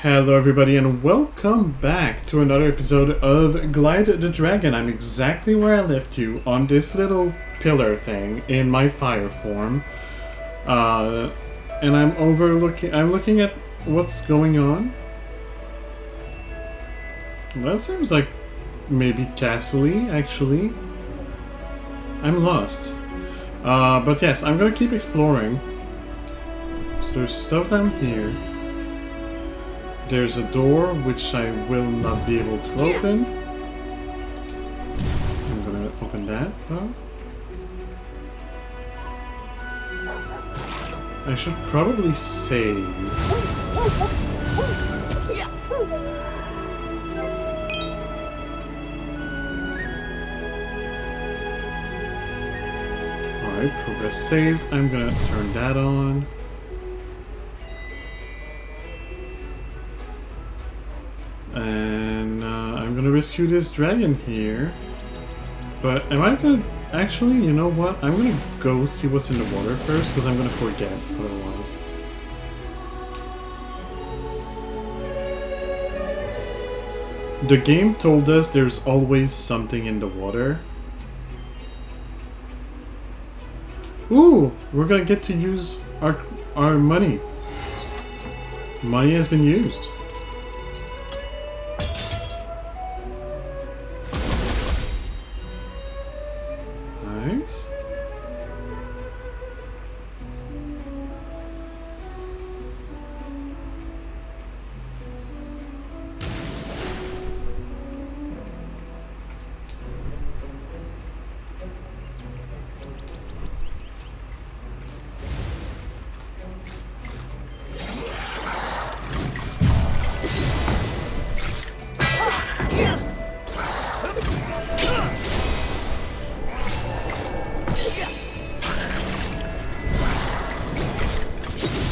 Hello everybody and welcome back to another episode of Glyde the Dragon. I'm exactly where I left you, on this little pillar thing in my fire form. And I'm looking at what's going on. That seems like maybe castle-y, actually. I'm lost. But yes, I'm gonna keep exploring. So there's stuff down here. There's a door which I will not be able to open. I'm gonna open that though. I should probably save. Alright, progress saved. I'm gonna turn that on. And I'm gonna rescue this dragon here. But am I gonna... Actually, you know what? I'm gonna go see what's in the water first, because I'm gonna forget otherwise. The game told us there's always something in the water. Ooh! We're gonna get to use our money. Money has been used. Nice.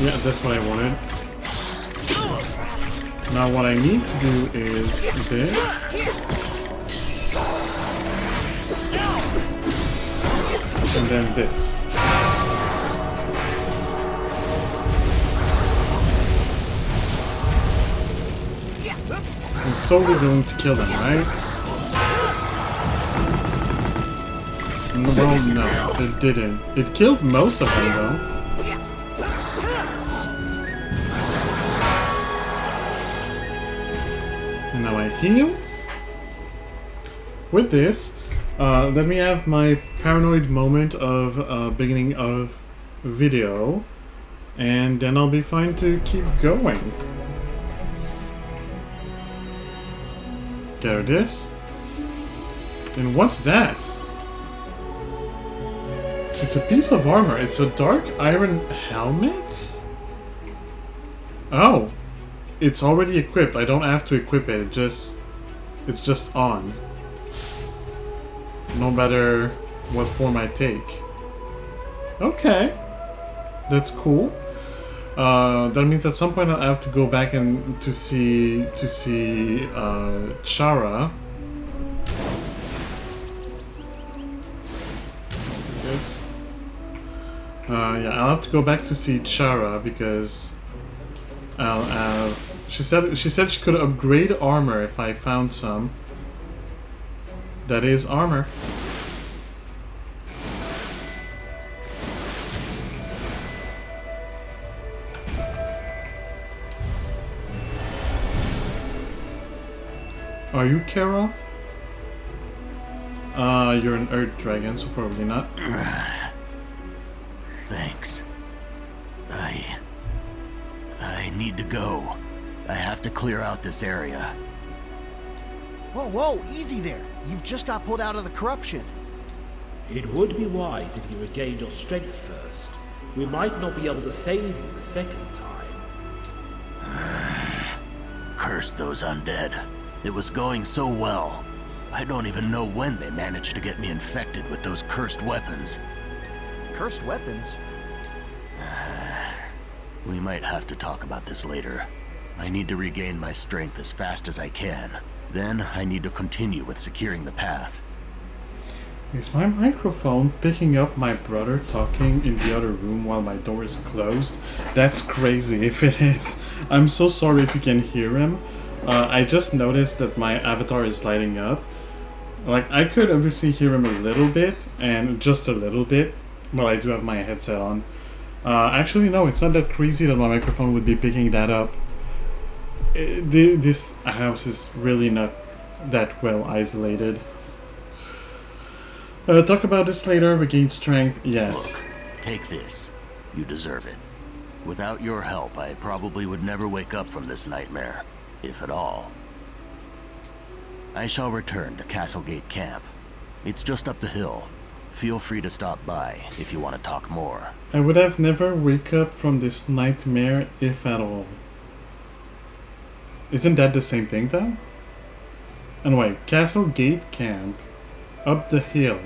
Yeah, that's what I wanted. Now what I need to do is this. And then this. I'm slowly going to kill them, right? Well, no, it didn't. It killed most of them, though. And now I heal. With this, let me have my paranoid moment of beginning of video, and then I'll be fine to keep going. There it is. And what's that? It's a piece of armor. It's a dark iron helmet? Oh. It's already equipped. I don't have to equip it. It's just on. No matter what form I take. Okay. That's cool. That means at some point I'll have to go back and to see Chara. Yes. Yeah, I'll have to go back to see Chara because she said she could upgrade armor if I found some. That is armor. Are you Karoth? You're an Earth Dragon, so probably not. Thanks. I need to go. I have to clear out this area. Whoa, whoa, easy there. You've just got pulled out of the corruption. It would be wise if you regained your strength first. We might not be able to save you the second time. Curse those undead. It was going so well. I don't even know when they managed to get me infected with those cursed weapons. Cursed weapons? We might have to talk about this later. I need to regain my strength as fast as I can. Then I need to continue with securing the path. Is my microphone picking up my brother talking in the other room while my door is closed? That's crazy if it is. I'm so sorry if you can hear him. I just noticed that my avatar is lighting up. Like, I could obviously hear him a little bit, and just a little bit, while I do have my headset on. Actually, no, it's not that crazy that my microphone would be picking that up. This house is really not that well isolated. Talk about this later. Regain strength. Yes. Look, take this. You deserve it. Without your help, I probably would never wake up from this nightmare, if at all. I shall return to Castlegate Camp. It's just up the hill. Feel free to stop by if you want to talk more. I would have never wake up from this nightmare if at all. Isn't that the same thing though? Anyway, Castlegate Camp. Up the hill.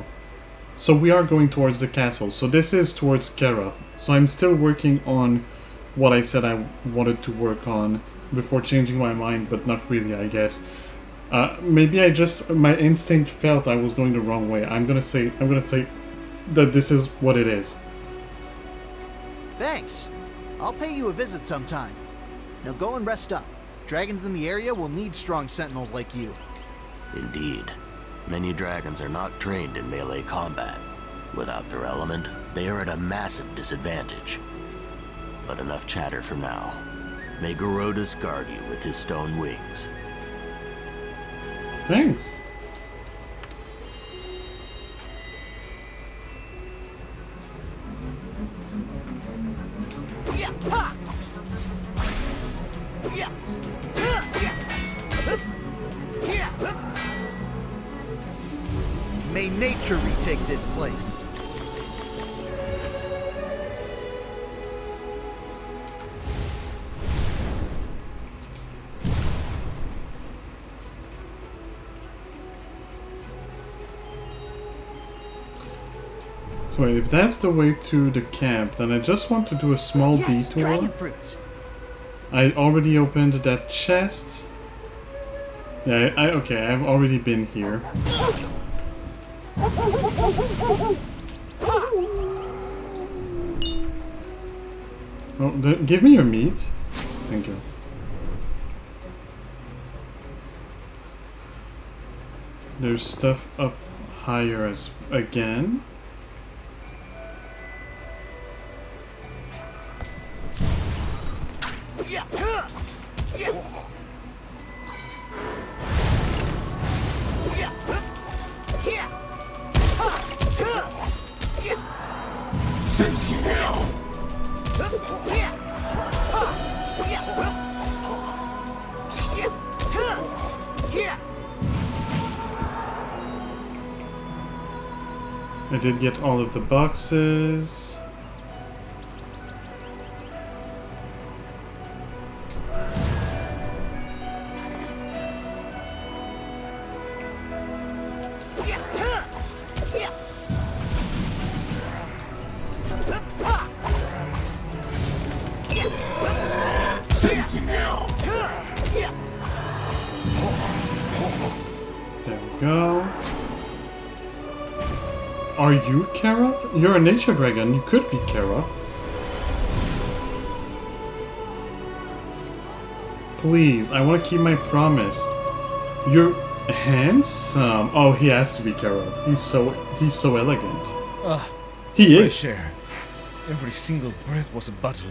So we are going towards the castle. So this is towards Karoth. So I'm still working on what I said I wanted to work on before changing my mind, but not really, I guess. Maybe my instinct felt I was going the wrong way. I'm gonna say that this is what it is. Thanks. I'll pay you a visit sometime. Now go and rest up. Dragons in the area will need strong sentinels like you. Indeed. Many dragons are not trained in melee combat. Without their element, they are at a massive disadvantage. But enough chatter for now. May Garodus guard you with his stone wings. Thanks. Yeah, ha! Yeah. May nature retake this place. So wait, if that's the way to the camp, then I just want to do a small detour. Dragon fruits. I already opened that chest. Yeah, okay, I've already been here. Oh, give me your meat. Thank you. There's stuff up higher as again. I did get all of the boxes. There we go. Are you Karoth? You're a nature dragon. You could be Karoth. Please, I want to keep my promise. You're handsome. Oh, he has to be Karoth. He's so elegant. He is. Fresh air. Every single breath was a battle.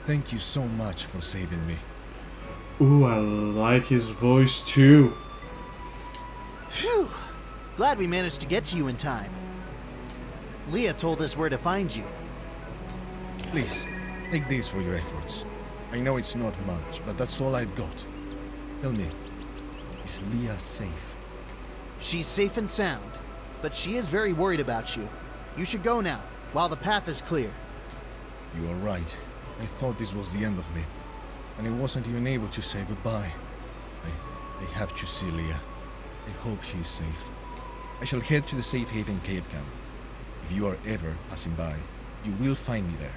Thank you so much for saving me. Ooh, I like his voice too. Phew. Glad we managed to get to you in time. Leah told us where to find you. Please, take this for your efforts. I know it's not much, but that's all I've got. Tell me, is Leah safe? She's safe and sound, but she is very worried about you. You should go now, while the path is clear. You are right. I thought this was the end of me, and I wasn't even able to say goodbye. I have to see Leah. I hope she is safe. I shall head to the Safe Haven cave camp. If you are ever passing by, you will find me there.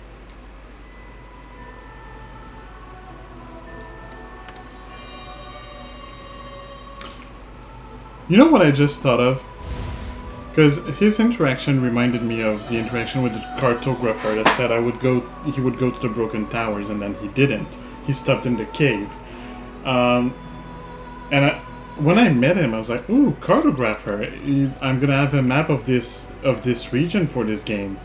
You know what I just thought of? Because his interaction reminded me of the interaction with the cartographer that said he would go to the Broken Towers, and then he didn't. He stopped in the cave. When I met him, I was like, "Ooh, cartographer! I'm gonna have a map of this region for this game."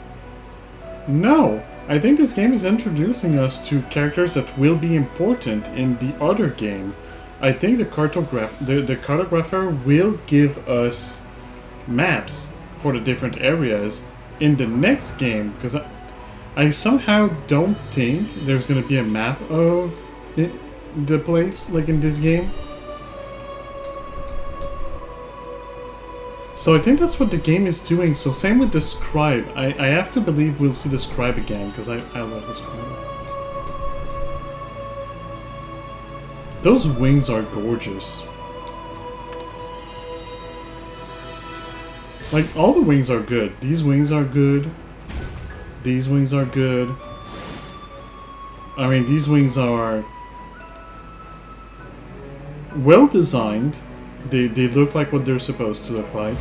No, I think this game is introducing us to characters that will be important in the other game. I think the cartographer will give us maps for the different areas in the next game, because I somehow don't think there's gonna be a map of the place like in this game. So I think that's what the game is doing. So same with the scribe. I have to believe we'll see the scribe again, because I love the scribe. Those wings are gorgeous. Like, all the wings are good. These wings are good. These wings are good. I mean, these wings are well designed. They look like what they're supposed to look like.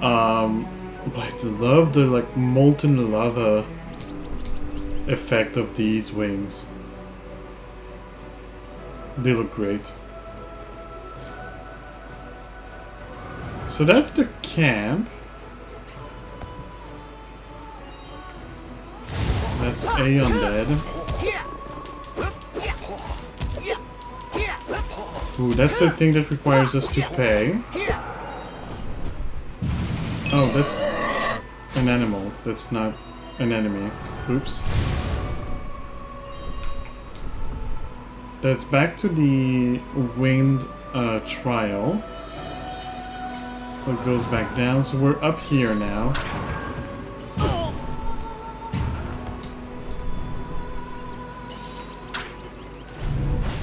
But I love the like molten lava effect of these wings. They look great. So that's the camp. That's A undead. Ooh, that's the thing that requires us to pay. Oh, that's an animal. That's not an enemy. Oops. That's back to the winged trial. So it goes back down. So we're up here now.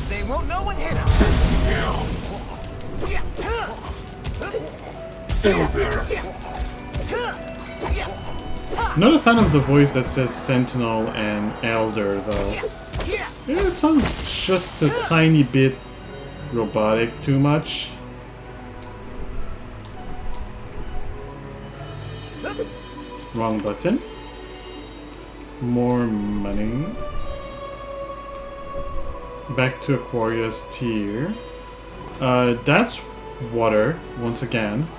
They won't know when hit 'em. Not a fan of the voice that says Sentinel and Elder, though. Yeah, it sounds just a tiny bit robotic, too much. Wrong button. More money. Back to Aquarius tier. That's water, once again.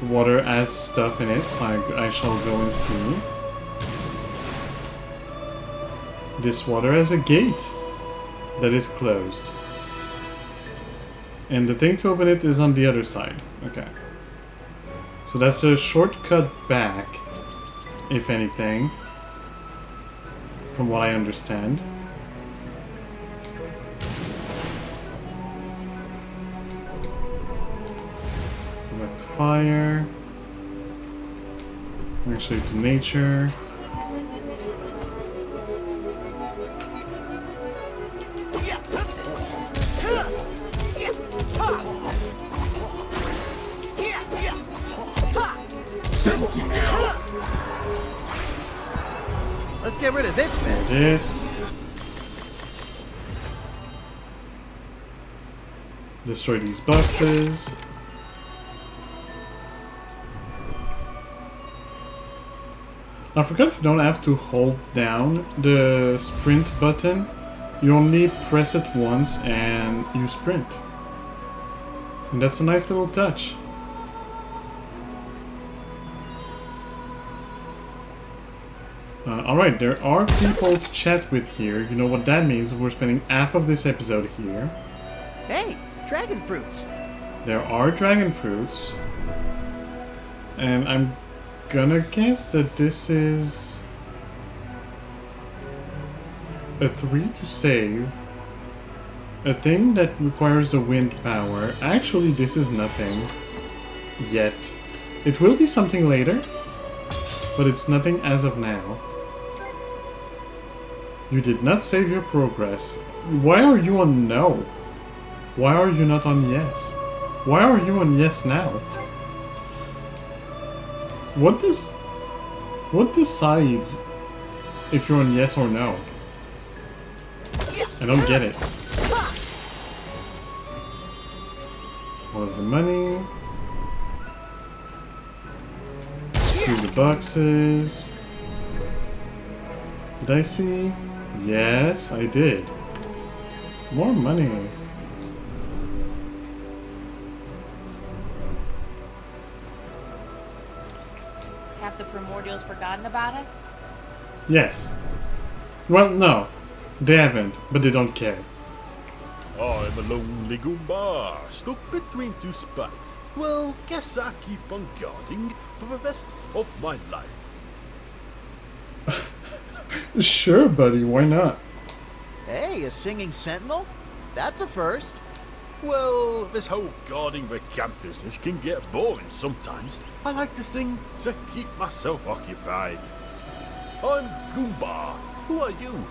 Water has stuff in it, so I shall go and see. This water has a gate that is closed. And the thing to open it is on the other side. Okay. So that's a shortcut back, if anything, from what I understand. Go back to fire. Actually to nature. Let's get rid of this mess. This. Destroy these boxes. I forgot you don't have to hold down the sprint button. You only press it once and you sprint. And that's a nice little touch. Alright, there are people to chat with here. You know what that means. We're spending half of this episode here. Hey, dragon fruits. There are dragon fruits. And I'm gonna guess that this is a 3 to save. A thing that requires the wind power. Actually, this is nothing yet. It will be something later, but it's nothing as of now. You did not save your progress. Why are you on no? Why are you not on yes? Why are you on yes now? What decides if you're on yes or no? I don't get it. All of the money. boxes. Did I see? Yes, I did. More money. Have the primordials forgotten about us? Yes. Well, no. They haven't, but they don't care. I'm a lonely Goomba, stuck between two spikes. Well, guess I keep on guarding for the rest of my life. Sure, buddy, why not? Hey, a singing sentinel? That's a first. Well, this whole guarding the camp business can get boring sometimes. I like to sing to keep myself occupied. I'm Goomba. Who are you?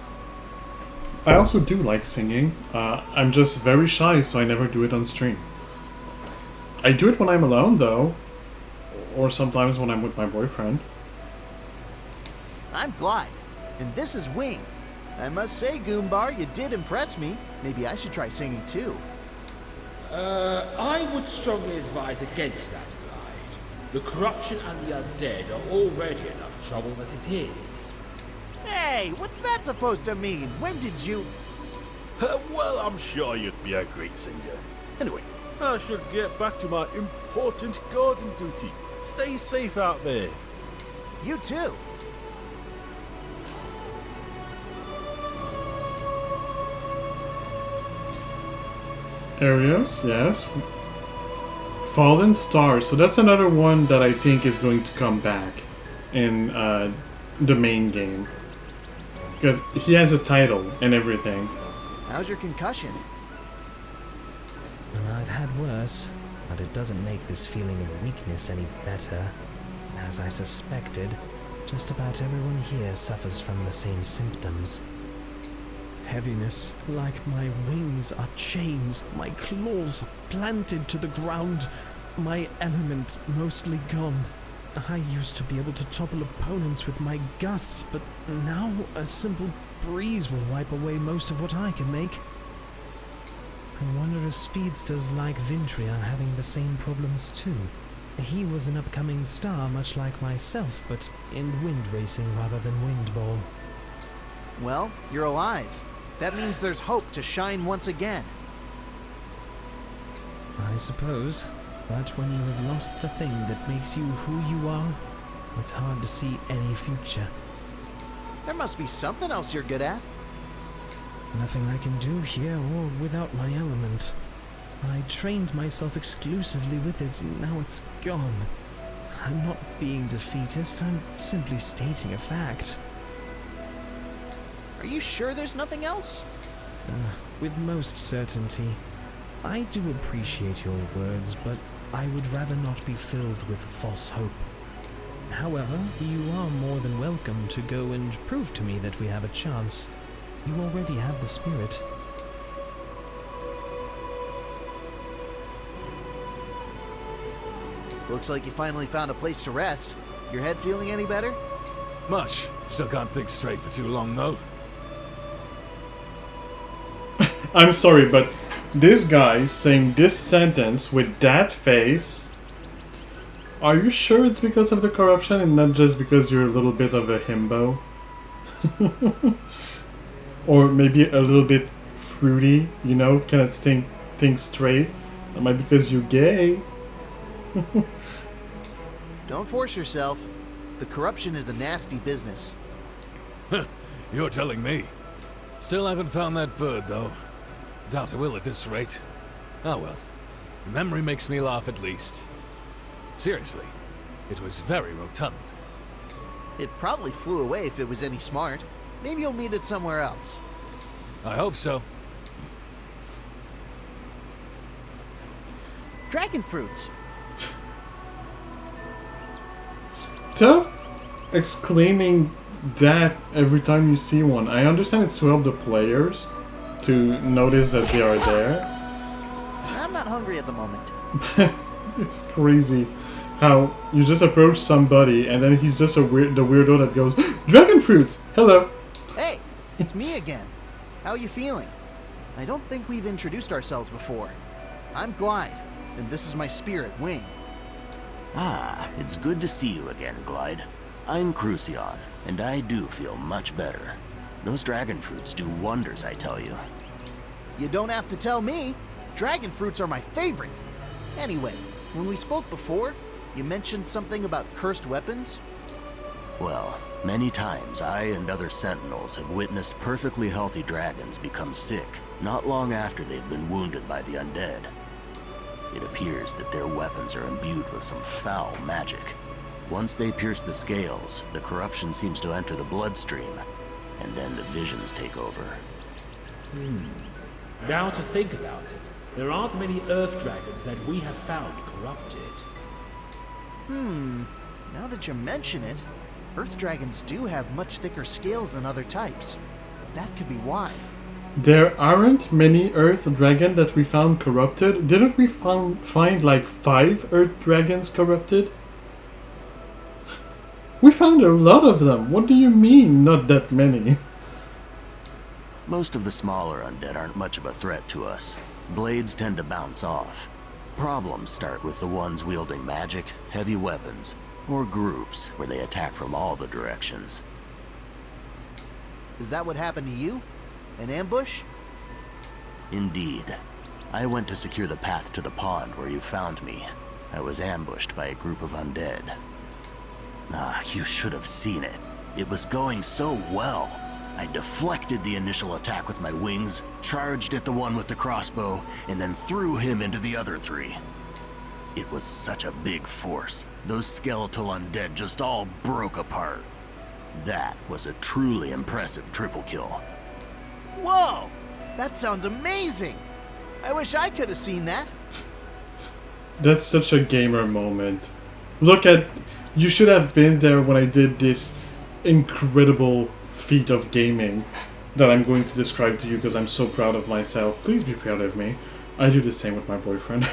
I also do like singing. I'm just very shy, so I never do it on stream. I do it when I'm alone, though. Or sometimes when I'm with my boyfriend. I'm Glyde, and this is Wing. I must say, Goombar, you did impress me. Maybe I should try singing too. I would strongly advise against that, Glyde. The corruption and the undead are already enough trouble as it is. Hey, what's that supposed to mean? When did you... Well, I'm sure you'd be a great singer. Anyway, I should get back to my important guarding duty. Stay safe out there. You too. Areas, yes. Fallen Stars, so that's another one that I think is going to come back in the main game. Because he has a title and everything. How's your concussion? Well, I've had worse, but it doesn't make this feeling of weakness any better. As I suspected, just about everyone here suffers from the same symptoms. Heaviness, like my wings are chained, my claws planted to the ground, my element mostly gone. I used to be able to topple opponents with my gusts, but now a simple breeze will wipe away most of what I can make. I wonder if speedsters like Vintry are having the same problems too. He was an upcoming star much like myself, but in wind racing rather than windball. Well, you're alive. That means there's hope to shine once again. I suppose. But when you have lost the thing that makes you who you are, it's hard to see any future. There must be something else you're good at. Nothing I can do here or without my element. I trained myself exclusively with it, and now it's gone. I'm not being defeatist, I'm simply stating a fact. Are you sure there's nothing else? With most certainty. I do appreciate your words, but I would rather not be filled with false hope. However, you are more than welcome to go and prove to me that we have a chance. You already have the spirit. Looks like you finally found a place to rest. Your head feeling any better? Much. Still can't think straight for too long, though. I'm sorry, but this guy saying this sentence with that face, are you sure it's because of the corruption and not just because you're a little bit of a himbo? Or maybe a little bit fruity, you know, cannot think straight? That might be because you're gay. Don't force yourself. The corruption is a nasty business. You're telling me. Still haven't found that bird, though. Doubt I will at this rate. Oh well. The memory makes me laugh at least. Seriously, it was very rotund. It probably flew away if it was any smart. Maybe you'll meet it somewhere else. I hope so. Dragon fruits. Stop exclaiming that every time you see one. I understand it's to help the players to notice that they are there. I'm not hungry at the moment. It's crazy how you just approach somebody and then he's just the weirdo that goes, "Dragon fruits! Hello!" Hey, it's me again. How are you feeling? I don't think we've introduced ourselves before. I'm Glyde, and this is my spirit, Wing. Ah, it's good to see you again, Glyde. I'm Crucion, and I do feel much better. Those dragon fruits do wonders, I tell you. You don't have to tell me. Dragon fruits are my favorite. Anyway, when we spoke before, you mentioned something about cursed weapons? Well, many times I and other sentinels have witnessed perfectly healthy dragons become sick not long after they've been wounded by the undead. It appears that their weapons are imbued with some foul magic. Once they pierce the scales, the corruption seems to enter the bloodstream, and then the visions take over. Now to think about it, there aren't many earth dragons that we have found corrupted. Now that you mention it, earth dragons do have much thicker scales than other types. That could be why. There aren't many Earth Dragon that we found corrupted. Didn't we find like 5 Earth Dragons corrupted? We found a lot of them. What do you mean, not that many? Most of the smaller undead aren't much of a threat to us. Blades tend to bounce off. Problems start with the ones wielding magic, heavy weapons, or groups where they attack from all the directions. Is that what happened to you? An ambush? Indeed. I went to secure the path to the pond where you found me. I was ambushed by a group of undead. Ah, you should have seen it. It was going so well. I deflected the initial attack with my wings, charged at the one with the crossbow, and then threw him into the other 3. It was such a big force. Those skeletal undead just all broke apart. That was a truly impressive triple kill. Whoa! That sounds amazing! I wish I could have seen that. That's such a gamer moment. Look at... You should have been there when I did this incredible feat of gaming that I'm going to describe to you because I'm so proud of myself. Please be proud of me. I do the same with my boyfriend.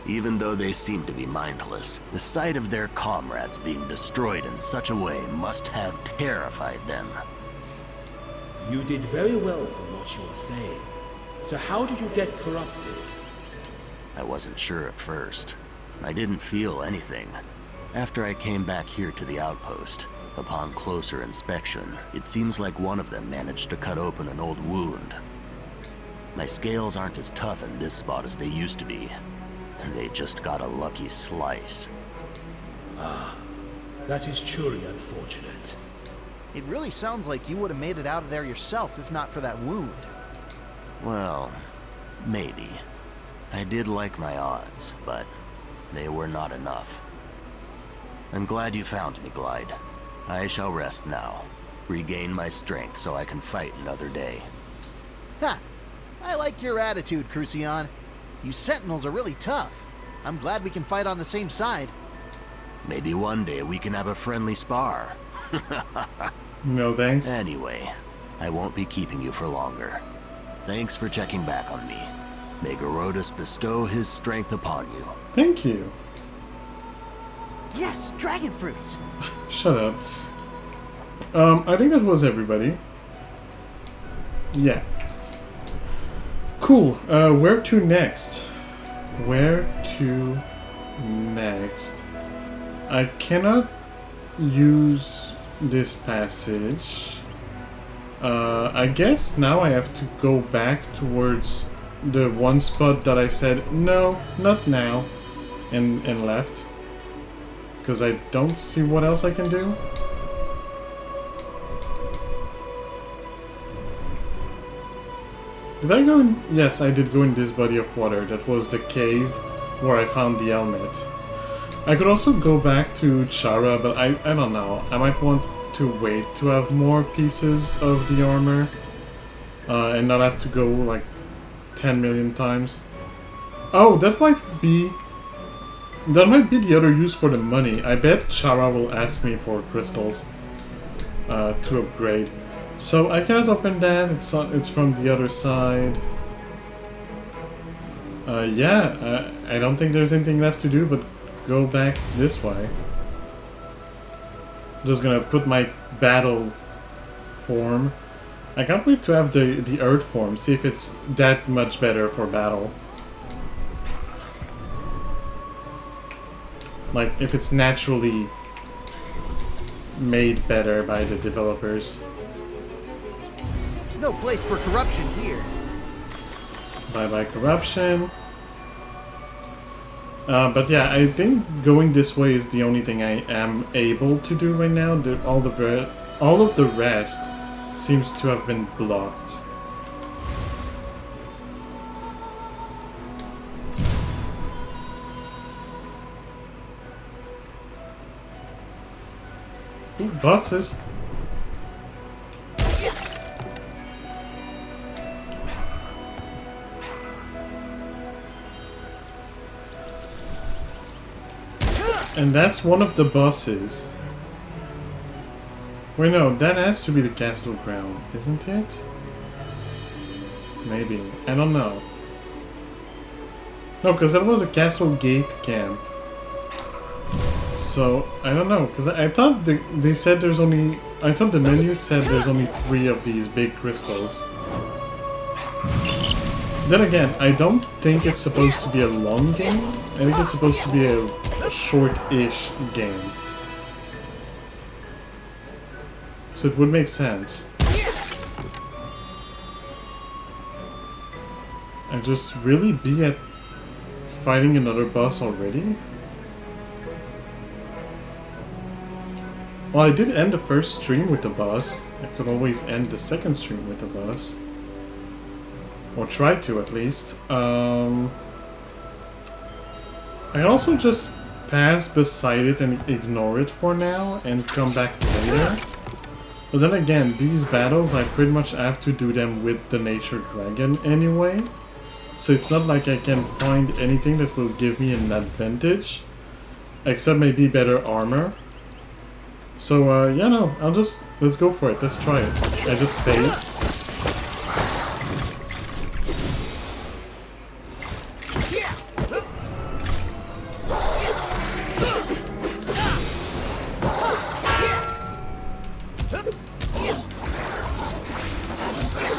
Even though they seem to be mindless, the sight of their comrades being destroyed in such a way must have terrified them. You did very well from what you were saying. So how did you get corrupted? I wasn't sure at first. I didn't feel anything. After I came back here to the outpost, upon closer inspection, it seems like one of them managed to cut open an old wound. My scales aren't as tough in this spot as they used to be, and they just got a lucky slice. Ah, that is truly unfortunate. It really sounds like you would have made it out of there yourself if not for that wound. Well, maybe. I did like my odds, but they were not enough. I'm glad you found me, Glyde. I shall rest now. Regain my strength so I can fight another day. Ha! I like your attitude, Crucion. You sentinels are really tough. I'm glad we can fight on the same side. Maybe one day we can have a friendly spar. No thanks. Anyway, I won't be keeping you for longer. Thanks for checking back on me. May Garodus bestow his strength upon you. Thank you. Yes, dragon fruits! Shut up. I think that was everybody. Yeah. Cool. Where to next? Where to next? I cannot use this passage. I guess now I have to go back towards the one spot that I said, no, not now, and left. Because I don't see what else I can do. Did I go in? Yes, I did go in this body of water. That was the cave where I found the helmet. I could also go back to Chara, but I don't know. I might want to wait to have more pieces of the armor. And not have to go like 10 million times. Oh, that might be the other use for the money. I bet Chara will ask me for crystals to upgrade. So I cannot open that. It's from the other side. Yeah, I don't think there's anything left to do but go back this way. I'm just gonna put my battle form. I can't wait to have the Earth form, see if it's that much better for battle. Like, if it's naturally made better by the developers. No place for corruption here. Bye-bye corruption. But yeah, I think going this way is the only thing I am able to do right now. All of the rest seems to have been blocked. Ooh, boxes. And that's one of the bosses. Wait, no, that has to be the castle ground, isn't it? Maybe. I don't know. No, because that was a castle gate camp. So, I don't know, because I thought they said there's only... I thought the menu said there's only 3 of these big crystals. Then again, I don't think it's supposed to be a long game. I think it's supposed to be a short-ish game. So it would make sense. And just really be at fighting another boss already? Well, I did end the first stream with the boss. I could always end the second stream with the boss. Or try to, at least. I also just pass beside it and ignore it for now and come back later. But then again, these battles, I pretty much have to do them with the nature dragon anyway. So it's not like I can find anything that will give me an advantage. Except maybe better armor. So, yeah, no, let's go for it. Let's try it. I just saved.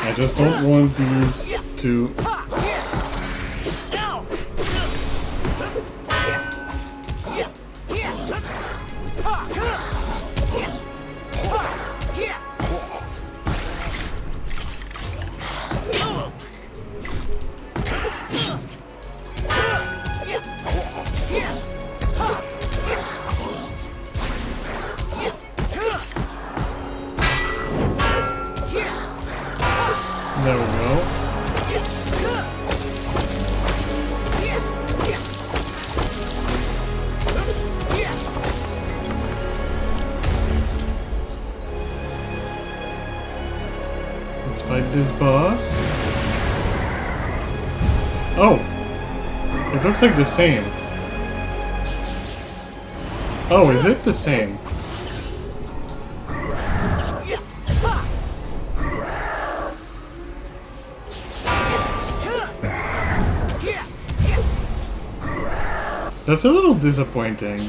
I just don't want these to... There we go. Let's fight this boss. Oh! It looks like the same. Oh, is it the same? That's a little disappointing.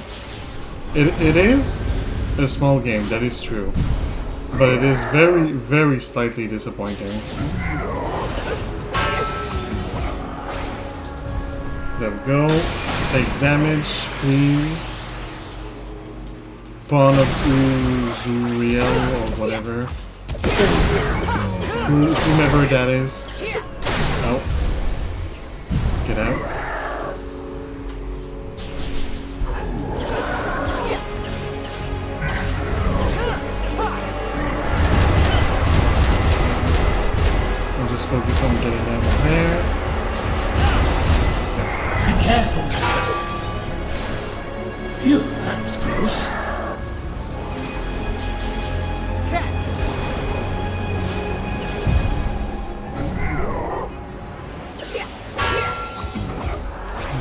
It is a small game, that is true. But it is very, very slightly disappointing. There we go. Take damage, please. Pawn of Uzuriel, or whatever. Whomever that is. Oh. Get out. Focus on getting them there. Be careful. Phew, that was close.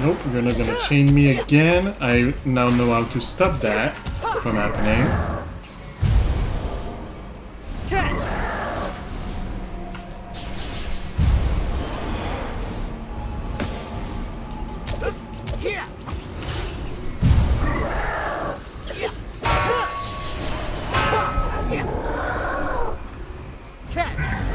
Nope, you're not gonna chain me again. I now know how to stop that from happening. Catch!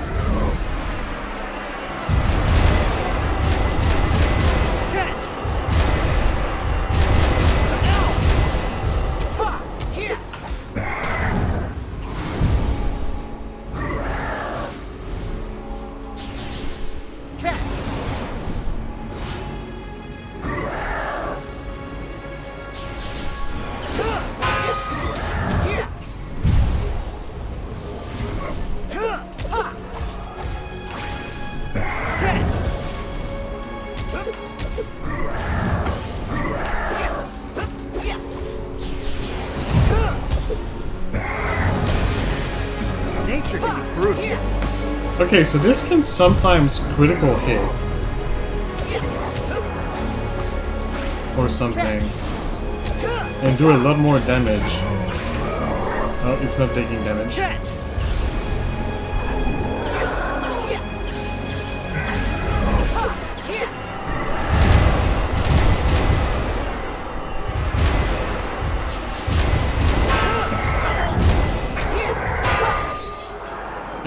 nature can be brutal. Okay, so this can sometimes critical hit. Or something. And do a lot more damage. Oh, it's not taking damage.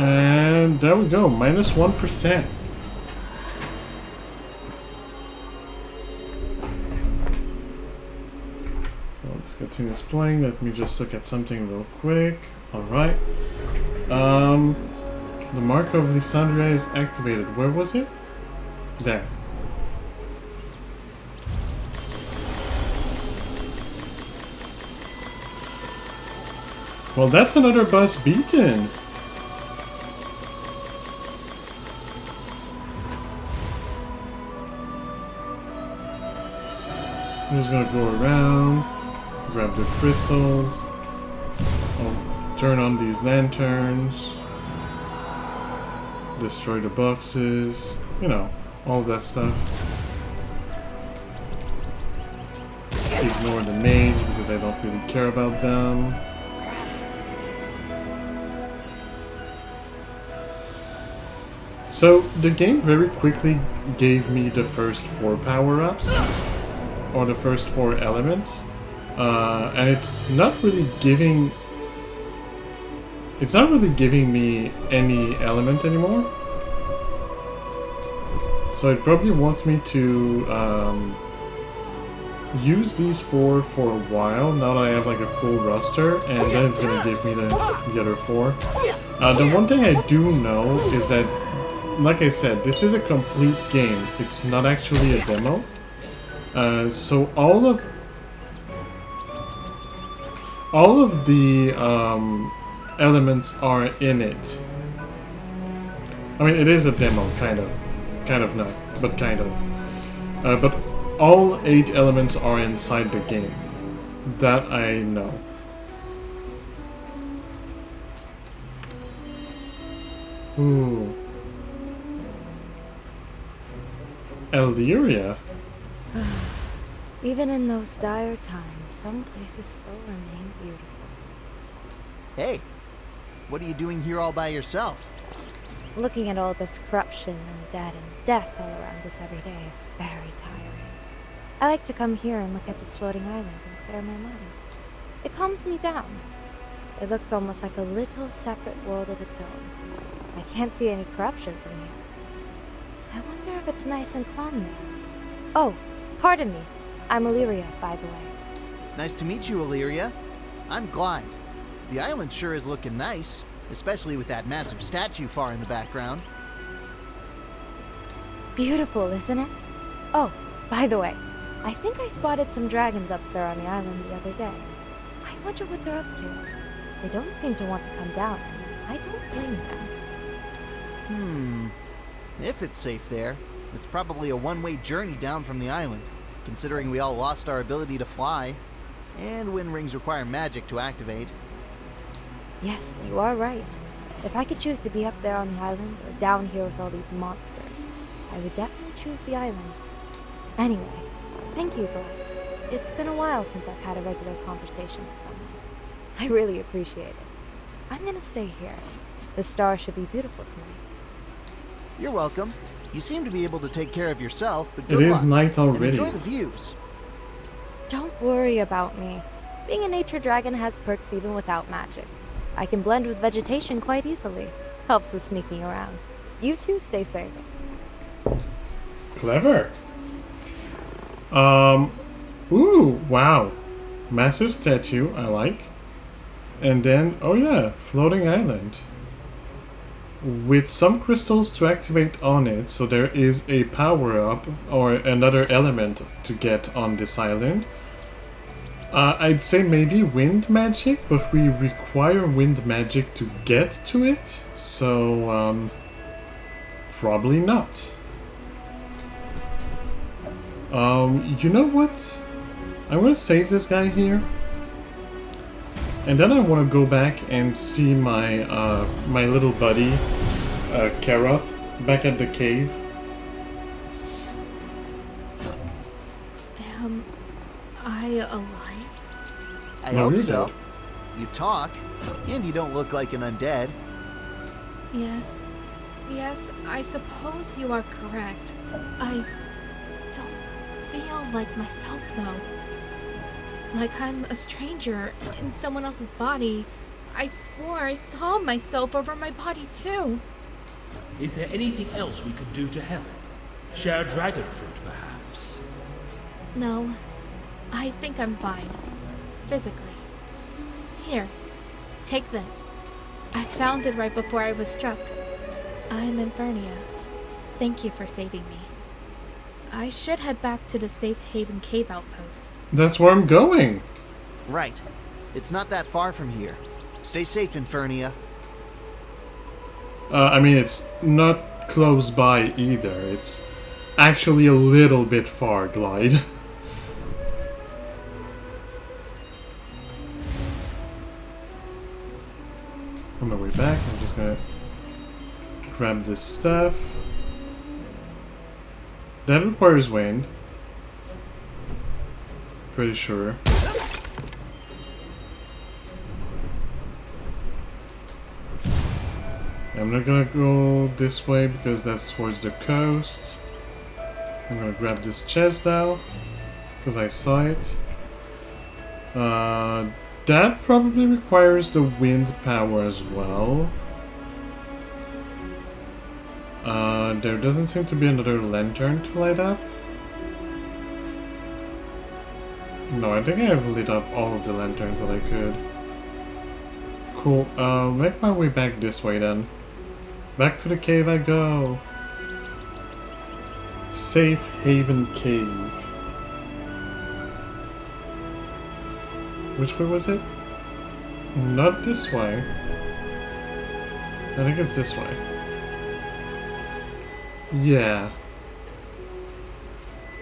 And there we go, minus 1%. Well, this cutscene is playing. Let me just look at something real quick. Alright. The mark of Lysandria is activated. Where was it? There. Well, that's another boss beaten. I'm just gonna go around, grab the crystals, I'll turn on these lanterns, destroy the boxes, you know, all that stuff. Ignore the mage because I don't really care about them. So the game very quickly gave me the first 4 power-ups. Or the first 4 elements, and it's not really giving me any element anymore. So it probably wants me to use these 4 for a while. Now that I have like a full roster, and then it's gonna give me the other 4. The one thing I do know is that, like I said, this is a complete game. It's not actually a demo. So all of the elements are in it. I mean, it is a demo, kind of not, but kind of. But all 8 elements are inside the game. That I know. Ooh. Illyria. Even in those dire times, some places still remain beautiful. Hey, what are you doing here all by yourself? Looking at all this corruption and dead and death all around us every day is very tiring. I like to come here and look at this floating island and clear my mind. It calms me down. It looks almost like a little separate world of its own. I can't see any corruption from here. I wonder if it's nice and calm there. Oh, pardon me. I'm Illyria, by the way. Nice to meet you, Illyria. I'm Glyde. The island sure is looking nice, especially with that massive statue far in the background. Beautiful, isn't it? Oh, by the way, I think I spotted some dragons up there on the island the other day. I wonder what they're up to. They don't seem to want to come down, and I don't blame them. If it's safe there, it's probably a one-way journey down from the island, considering we all lost our ability to fly, and wind rings require magic to activate. Yes, you are right. If I could choose to be up there on the island or down here with all these monsters, I would definitely choose the island. Anyway, thank you, Glyde. It's been a while since I've had a regular conversation with someone. I really appreciate it. I'm gonna stay here. The stars should be beautiful tonight. You're welcome. You seem to be able to take care of yourself, but good It is luck, night and already. enjoy the views. Don't worry about me. Being a nature dragon has perks even without magic. I can blend with vegetation quite easily. Helps with sneaking around. You too, stay safe. Clever. Ooh, wow. Massive statue, I like. And then, oh yeah, floating island. With some crystals to activate on it, so there is a power-up or another element to get on this island. I'd say maybe wind magic, but we require wind magic to get to it, so probably not. You know what? I'm gonna save this guy here. And then I want to go back and see my my little buddy, Carrot, back at the cave. Am I alive? I No, hope you so. don't. You talk, and you don't look like an undead. Yes. Yes, I suppose you are correct. I don't feel like myself, though. Like I'm a stranger in someone else's body. I swore I saw myself over my body, too. Is there anything else we can do to help? Share a dragon fruit, perhaps? No, I think I'm fine. Physically. Here, take this. I found it right before I was struck. I'm Infernia. Thank you for saving me. I should head back to the safe haven cave outpost. That's where I'm going. Right. It's not that far from here. Stay safe, Infernia. I mean, it's not close by either. It's actually a little bit far, Glyde. On my way back, I'm just gonna grab this stuff. That requires wind. Pretty sure. I'm not gonna go this way because that's towards the coast. I'm gonna grab this chest now because I saw it. That probably requires the wind power as well. There doesn't seem to be another lantern to light up. No, I think I have lit up all of the lanterns that I could. Cool, make my way back this way then. Back to the cave I go. Safe Haven Cave. Which way was it? Not this way. I think it's this way. Yeah.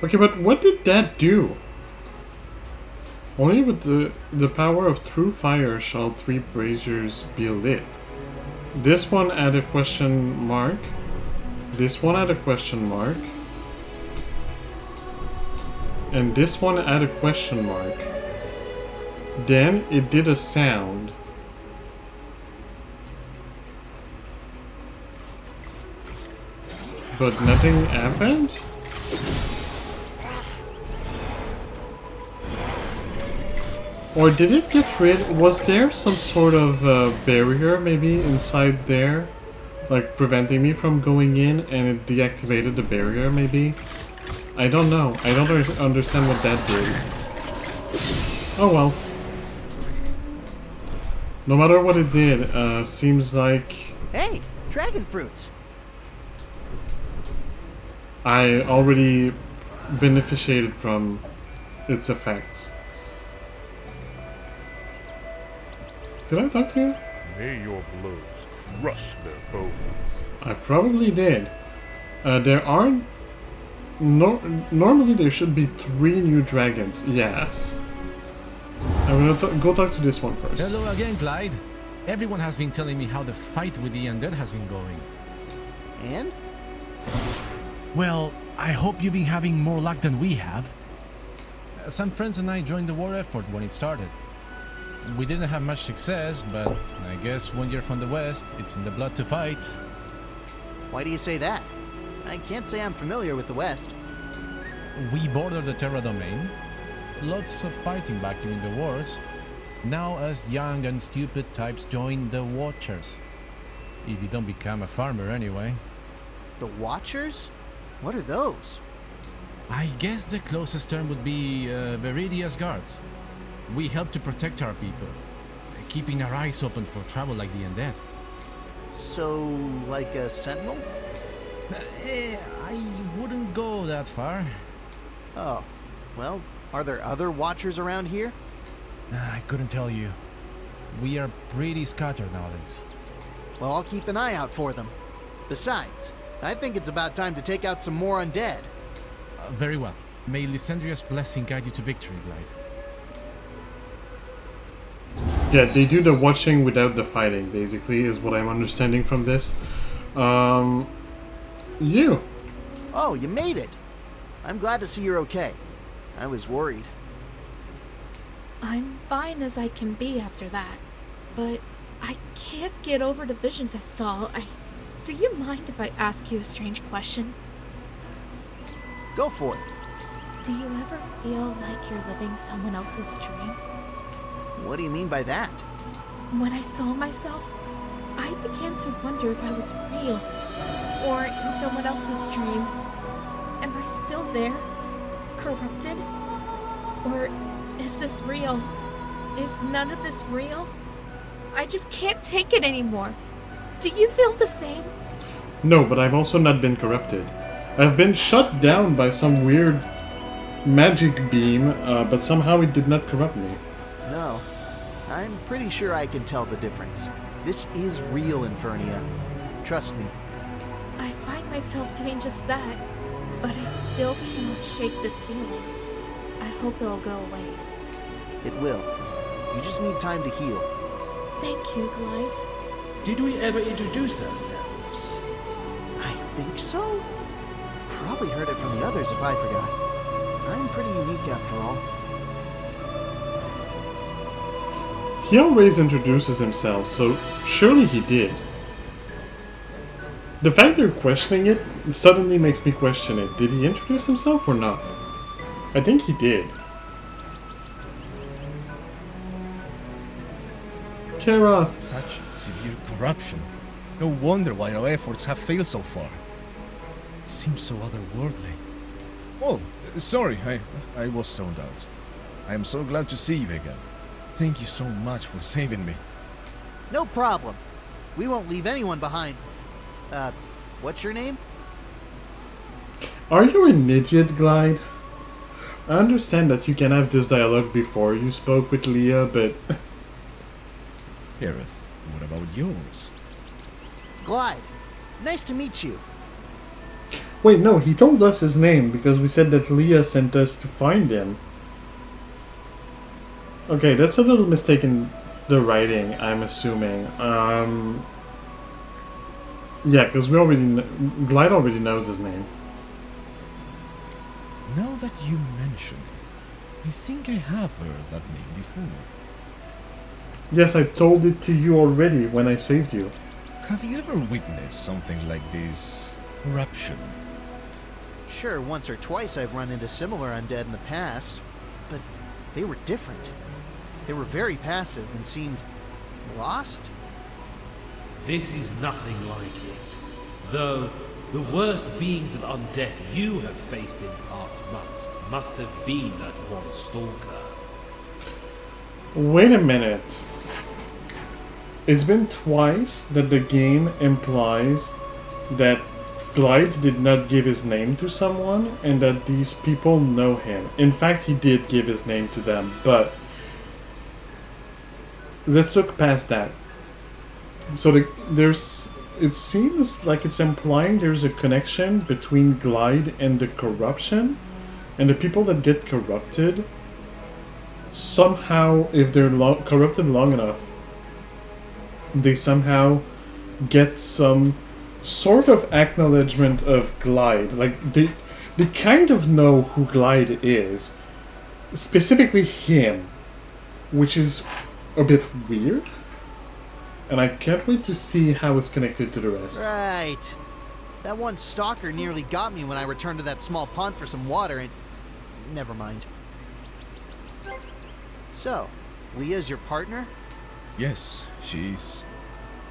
Okay, but what did that do? Only with the power of true fire shall 3 braziers be lit. This one had a question mark. This one had a question mark. And this one had a question mark. Then it did a sound. But nothing happened? Or did it get rid? Was there some sort of barrier maybe inside there? Like preventing me from going in and it deactivated the barrier maybe? I don't know. I don't understand what that did. Oh well. No matter what it did, seems like... Hey, dragon fruits. I already beneficiated from its effects. Did I talk to you? May your blows crush their bones. I probably did. There aren't... normally there should be 3 new dragons. Yes. I'm gonna go talk to this one first. Hello again, Glyde. Everyone has been telling me how the fight with the undead has been going. And? Well, I hope you've been having more luck than we have. Some friends and I joined the war effort when it started. We didn't have much success, but I guess when you're from the West, it's in the blood to fight. Why do you say that? I can't say I'm familiar with the West. We border the Terra domain. Lots of fighting back during the wars. Now us young and stupid types join the Watchers. If you don't become a farmer anyway. The Watchers? What are those? I guess the closest term would be Viridia's guards. We help to protect our people, keeping our eyes open for trouble like the undead. So, like a sentinel? I wouldn't go that far. Oh, well, are there other Watchers around here? I couldn't tell you. We are pretty scattered nowadays. Well, I'll keep an eye out for them. Besides, I think it's about time to take out some more undead. Very well. May Lysandria's blessing guide you to victory, Glyde. Yeah, they do the watching without the fighting, basically, is what I'm understanding from this. You. Oh, you made it. I'm glad to see you're okay. I was worried. I'm fine as I can be after that, but I can't get over the visions I saw. Do you mind if I ask you a strange question? Go for it. Do you ever feel like you're living someone else's dream? What do you mean by that? When I saw myself, I began to wonder if I was real, or in someone else's dream. Am I still there? Corrupted? Or is this real? Is none of this real? I just can't take it anymore. Do you feel the same? No, but I've also not been corrupted. I've been shut down by some weird magic beam, but somehow it did not corrupt me. No. I'm pretty sure I can tell the difference. This is real, Infernia. Trust me. I find myself doing just that, but I still cannot shake this feeling. I hope it'll go away. It will. You just need time to heal. Thank you, Glyde. Did we ever introduce ourselves? I think so? Probably heard it from the others if I forgot. I'm pretty unique after all. He always introduces himself, so surely he did. The fact they're questioning it suddenly makes me question it. Did he introduce himself or not? I think he did. Karath. Such severe corruption. No wonder why our efforts have failed so far. It seems so otherworldly. Oh, sorry, I was zoned out. I am so glad to see you again. Thank you so much for saving me. No problem. We won't leave anyone behind. What's your name? Are you an idiot, Glyde? I understand that you can have this dialogue before you spoke with Leah, but... Gareth, what about yours? Glyde. Nice to meet you. Wait, no, he told us his name because we said that Leah sent us to find him. Okay, that's a little mistake in the writing, I'm assuming. Yeah, because we already... Glyde already knows his name. Now that you mention it, I think I have heard that name before. Yes, I told it to you already when I saved you. Have you ever witnessed something like this corruption? Sure, once or twice I've run into similar undead in the past, but they were different. They were very passive and seemed lost. This is nothing like it. Though, the worst beings of undeath you have faced in past months must have been that one stalker. Wait a minute. It's been twice that the game implies that Glyde did not give his name to someone and that these people know him. In fact, he did give his name to them, but let's look past that. So it seems like it's implying there's a connection between Glyde and the corruption, and the people that get corrupted somehow, if they're corrupted long enough, they somehow get some sort of acknowledgement of Glyde. Like, they kind of know who Glyde is. Specifically him. Which is a bit weird. And I can't wait to see how it's connected to the rest. Right. That one stalker nearly got me when I returned to that small pond for some water and... Never mind. So, Leah's your partner? Yes, she is.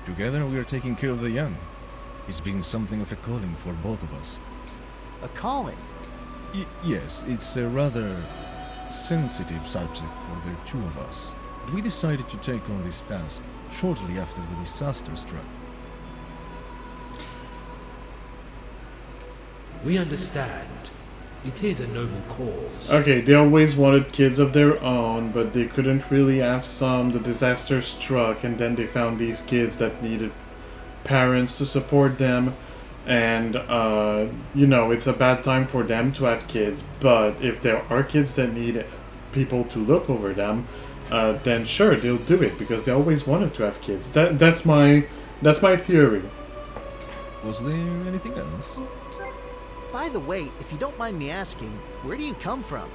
Together we are taking care of the young. It's been something of a calling for both of us. A calling? Yes, it's a rather sensitive subject for the two of us. But we decided to take on this task shortly after the disaster struck. We understand. It is a noble cause. Okay, they always wanted kids of their own, but they couldn't really have some. The disaster struck, and then they found these kids that needed parents to support them. And, you know, it's a bad time for them to have kids, but if there are kids that need people to look over them, then sure, they'll do it because they always wanted to have kids. That's my theory. Was there anything else? By the way, if you don't mind me asking, where do you come from?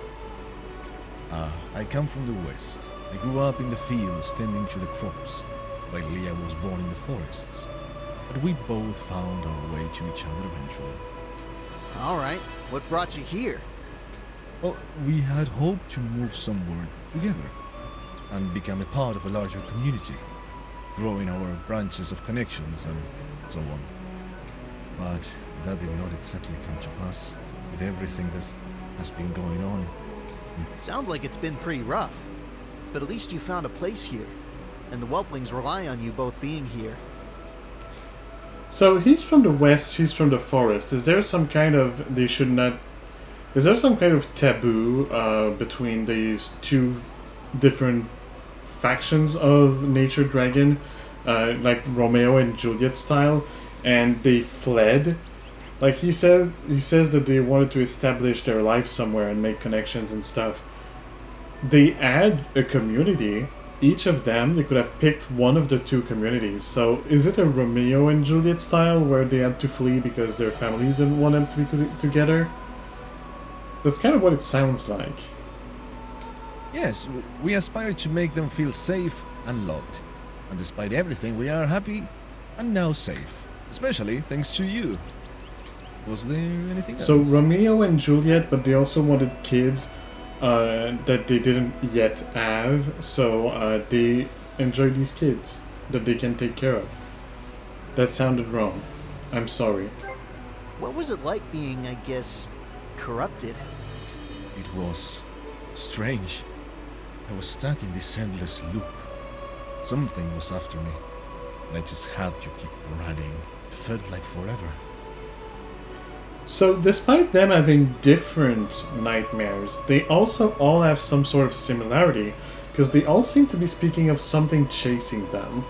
I come from the west. I grew up in the fields tending to the crops, while Leah was born in the forests. But we both found our way to each other eventually. Alright, what brought you here? Well, we had hoped to move somewhere together and become a part of a larger community, growing our branches of connections and so on. But that did not exactly come to pass with everything that has been going on. Sounds like it's been pretty rough. But at least you found a place here, and the Whelplings rely on you both being here. So he's from the west, she's from the forest. Is there some kind of is there some kind of taboo between these two different factions of Nature Dragon, like Romeo and Juliet style, and they fled? Like he says that they wanted to establish their life somewhere and make connections and stuff. They add a community. Each of them, they could have picked one of the two communities. So is it a Romeo and Juliet style where they had to flee because their families didn't want them to be together? That's kind of what it sounds like. Yes, we aspire to make them feel safe and loved. And despite everything, we are happy and now safe. Especially thanks to you. Was there anything else? So Romeo and Juliet, but they also wanted kids that they didn't yet have, so they enjoy these kids that they can take care of. That sounded wrong. I'm sorry. What was it like being, I guess, corrupted? It was strange. I was stuck in this endless loop. Something was after me, and I just had to keep running. It felt like forever. So despite them having different nightmares, they also all have some sort of similarity, because they all seem to be speaking of something chasing them.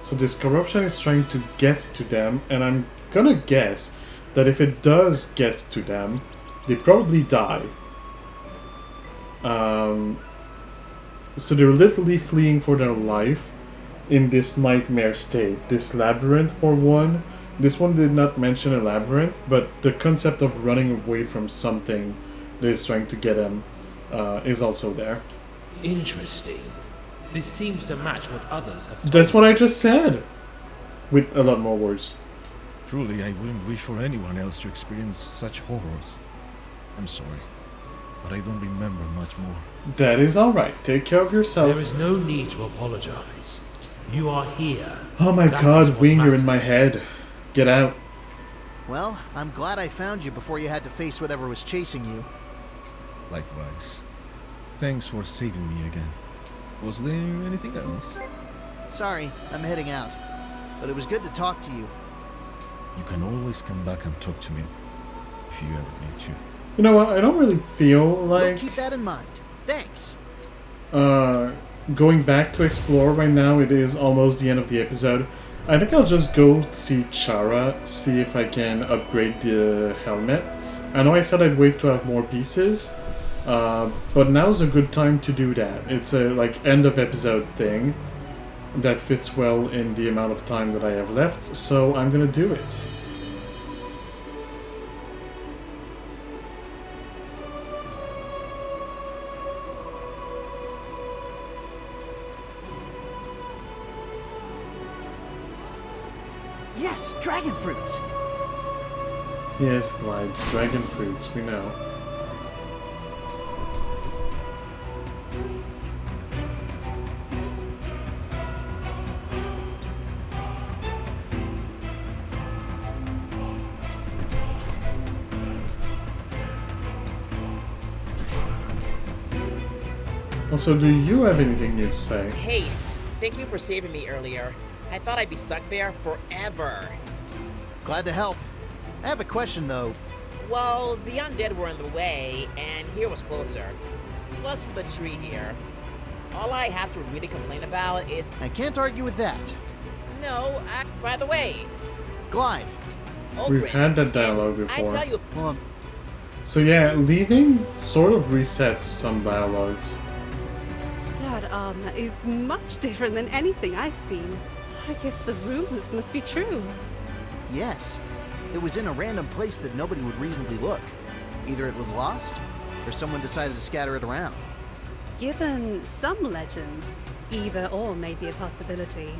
So this corruption is trying to get to them, and I'm gonna guess that if it does get to them, they probably die. So they're literally fleeing for their life in this nightmare state. This labyrinth, for one. This one did not mention a labyrinth, but the concept of running away from something that is trying to get him is also there. Interesting. This seems to match what others have told That's what I just said! With a lot more words. Truly, I wouldn't wish for anyone else to experience such horrors. I'm sorry, but I don't remember much more. That is alright. Take care of yourself. There is no need to apologize. You are here. Oh my That is god, what Wing, you're in my matters. head. Get out. Well, I'm glad I found you before you had to face whatever was chasing you. Likewise. Thanks for saving me again. Was there anything else? Sorry, I'm heading out. But it was good to talk to you. You can always come back and talk to me if you ever need to. You know what? I don't really feel like We'll keep that in mind. Thanks. going back to explore right now. It is almost the end of the episode. I think I'll just go see Chara, see if I can upgrade the helmet. I know I said I'd wait to have more pieces, but now's a good time to do that. It's a like end of episode thing that fits well in the amount of time that I have left, so I'm gonna do it. Yes, dragon fruits! Yes, Glyde, dragon fruits, we know. Also, do you have anything new to say? Hey, thank you for saving me earlier. I thought I'd be stuck there forever. Glad to help. I have a question, though. Well, the undead were in the way, and here was closer. Plus the tree here. All I have to really complain about is... I can't argue with that. No, by the way... Glyde. We've had that dialogue before. I tell you... Well, So yeah, leaving sort of resets some dialogues. God, armor is much different than anything I've seen. I guess the rumors must be true. Yes. It was in a random place that nobody would reasonably look. Either it was lost, or someone decided to scatter it around. Given some legends, either or may be a possibility.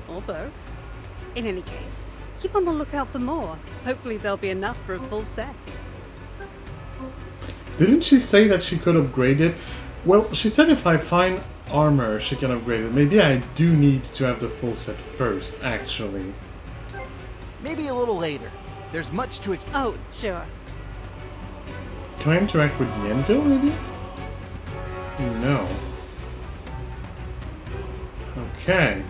Or both. In any case, keep on the lookout for more. Hopefully there'll be enough for a full set. Didn't she say that she could upgrade it? Well, she said if I find armor, she can upgrade it. Maybe I do need to have the full set first, actually. Maybe a little later. There's much to Oh, sure. Can I interact with the Angel, maybe? No. Okay.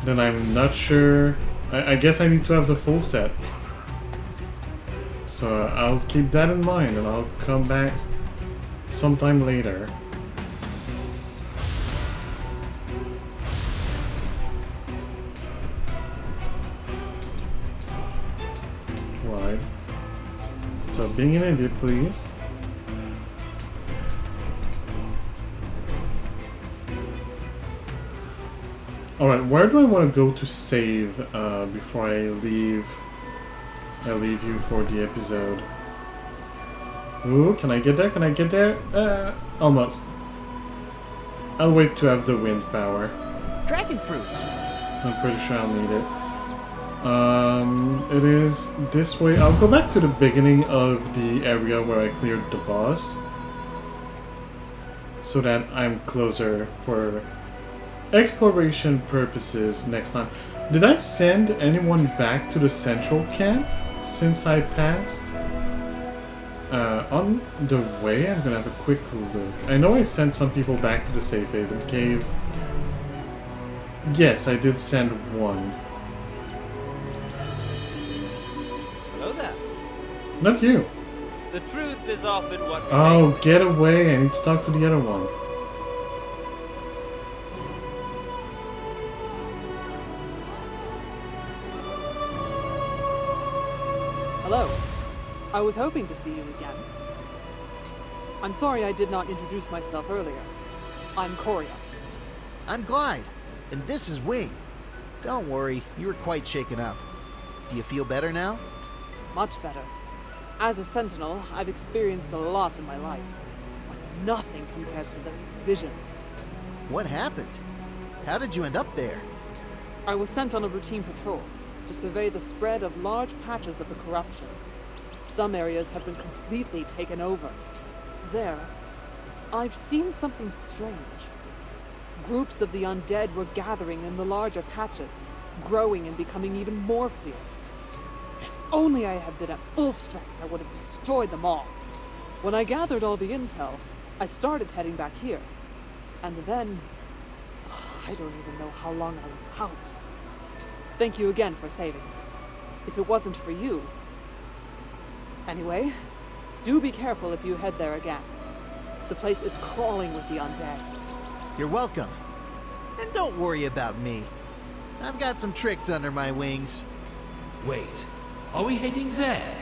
Then I'm not sure. I guess I need to have the full set. So I'll keep that in mind and I'll come back sometime later. Right. So being an idiot, please. Alright, where do I want to go to save before I leave you for the episode? Ooh, can I get there? Can I get there? Almost. I'll wait to have the wind power. Dragon fruits! I'm pretty sure I'll need it. It is this way. I'll go back to the beginning of the area where I cleared the boss. So that I'm closer for exploration purposes next time. Did I send anyone back to the central camp since I passed? On the way, I'm gonna have a quick look. I know I sent some people back to the safe haven cave. Yes, I did send one. Hello there. Not you. The truth is often what we Oh, make. get away. I need to talk to the other one. Hello. I was hoping to see you again. I'm sorry I did not introduce myself earlier. I'm Coria. I'm Glyde, and this is Wing. Don't worry, you were quite shaken up. Do you feel better now? Much better. As a sentinel, I've experienced a lot in my life. But nothing compares to those visions. What happened? How did you end up there? I was sent on a routine patrol to survey the spread of large patches of the corruption. Some areas have been completely taken over. There, I've seen something strange. Groups of the undead were gathering in the larger patches, growing and becoming even more fierce. If only I had been at full strength, I would have destroyed them all. When I gathered all the intel, I started heading back here. And then, I don't even know how long I was out. Thank you again for saving me. If it wasn't for you... Anyway, do be careful if you head there again. The place is crawling with the undead. You're welcome. And don't worry about me. I've got some tricks under my wings. Wait, are we heading there?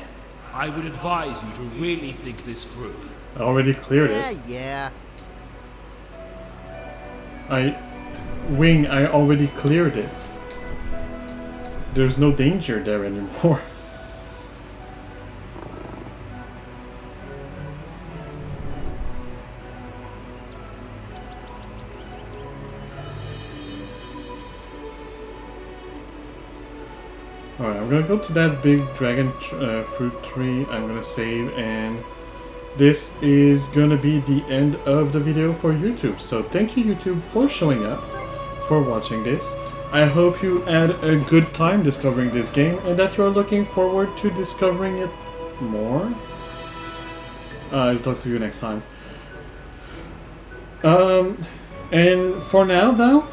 I would advise you to really think this through. I already cleared it. Yeah. Wing, I already cleared it. There's no danger there anymore. Alright, I'm gonna go to that big dragon fruit tree. I'm gonna save, and this is gonna be the end of the video for YouTube. So thank you, YouTube, for showing up, for watching this. I hope you had a good time discovering this game and that you're looking forward to discovering it more. I'll talk to you next time. And for now, though,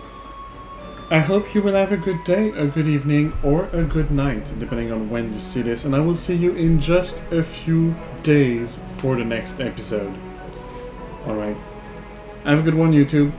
I hope you will have a good day, a good evening, or a good night, depending on when you see this, and I will see you in just a few days for the next episode. Alright. Have a good one, YouTube.